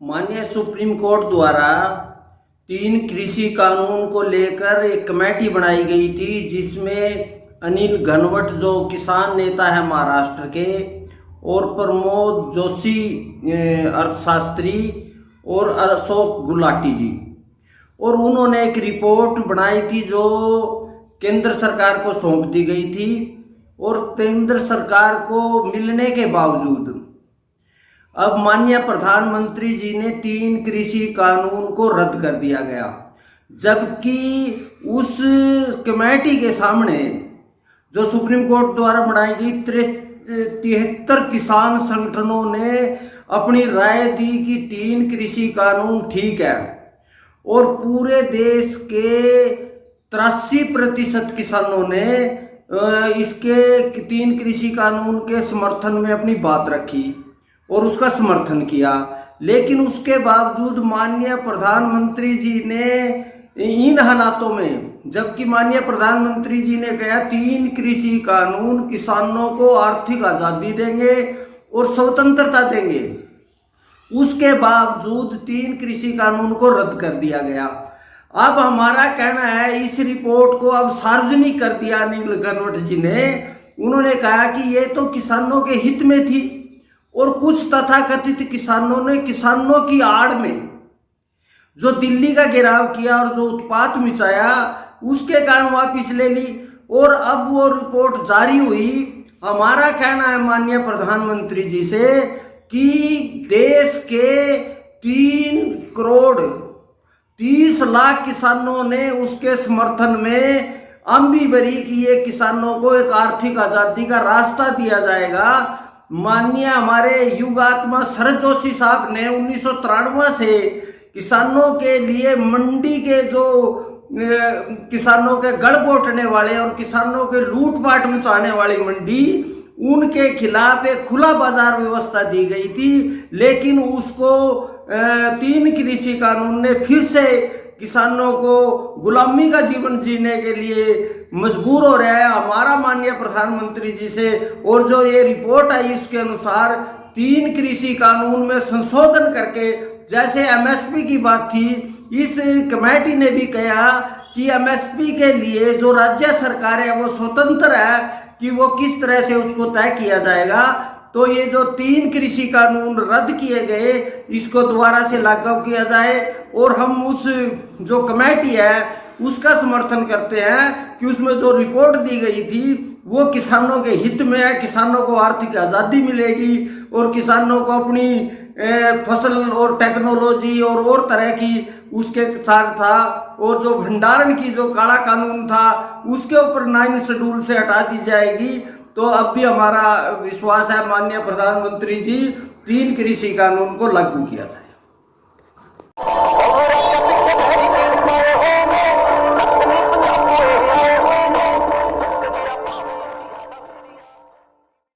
माननीय supreme court द्वारा 3 कृषि कानून को लेकर एक कमेटी बनाई गई थी, जिसमें अनिल घनवट जो किसान नेता है महाराष्ट्र के, और प्रमोद जोशी अर्थशास्त्री और अशोक गुलाटी जी, और उन्होंने एक रिपोर्ट बनाई थी जो केंद्र सरकार को सौंप दी गई थी। और केंद्र सरकार को मिलने के बावजूद अब माननीय प्रधानमंत्री जी ने 3 कृषि कानून को रद्द कर दिया गया, जबकि उस कमेटी के सामने जो सुप्रीम कोर्ट द्वारा बनाई गई 73 किसान संगठनों ने अपनी राय दी कि 3 कृषि कानून ठीक है, और पूरे देश के 83% किसानों ने इसके 3 कृषि कानून के समर्थन में अपनी बात रखी और उसका समर्थन किया। लेकिन उसके बावजूद माननीय प्रधानमंत्री जी ने इन हालातों में, जबकि माननीय प्रधानमंत्री जी ने कहा 3 कृषि कानून किसानों को आर्थिक आजादी देंगे और स्वतंत्रता देंगे, उसके बावजूद 3 कृषि कानून को रद्द कर दिया गया। अब हमारा कहना है, इस रिपोर्ट को अब सार्वजनिक कर दिया अनिल घनवट जी ने। उन्होंने कहा कि ये तो किसानों के हित में थी, और कुछ तथाकथित किसानों ने किसानों की आड़ में जो दिल्ली का घेराव किया और जो उत्पात मचाया, उसके कारण वापिस ले ली, और अब वो रिपोर्ट जारी हुई। हमारा कहना है माननीय प्रधानमंत्री जी से कि देश के 3 करोड़ 30 लाख किसानों ने उसके समर्थन में अम्बी भरी कि ये किसानों को एक आर्थिक आजादी का रास्ता दिया जाएगा। माननीय हमारे युगात्मा शरद जोशी साहब ने 1993 से किसानों के लिए मंडी के जो किसानों के गढ़ घोटने वाले और किसानों के लूटपाट मचाने वाली मंडी, उनके खिलाफ एक खुला बाजार व्यवस्था दी गई थी। लेकिन उसको 3 कृषि कानून ने फिर से किसानों को गुलामी का जीवन जीने के लिए मजबूर हो रहा है। हमारा माननीय प्रधानमंत्री जी से, और जो ये रिपोर्ट आई इसके अनुसार 3 कृषि कानून में संशोधन करके, जैसे एमएसपी की बात थी, इस कमेटी ने भी कहा कि एमएसपी के लिए जो राज्य सरकार है वो स्वतंत्र है कि वो किस तरह से उसको तय किया जाएगा। तो ये जो 3 कृषि कानून रद्द किए गए, इसको दोबारा से लागू किया जाए, और हम उस जो कमेटी है उसका समर्थन करते हैं कि उसमें जो रिपोर्ट दी गई थी वो किसानों के हित में है। किसानों को आर्थिक आज़ादी मिलेगी और किसानों को अपनी फसल और टेक्नोलॉजी और तरह की उसके साथ था, और जो भंडारण की जो काला कानून था उसके ऊपर 9 शेड्यूल से हटा दी जाएगी। तो अब भी हमारा विश्वास है माननीय प्रधानमंत्री जी 3 कृषि कानून को लागू किया जाए।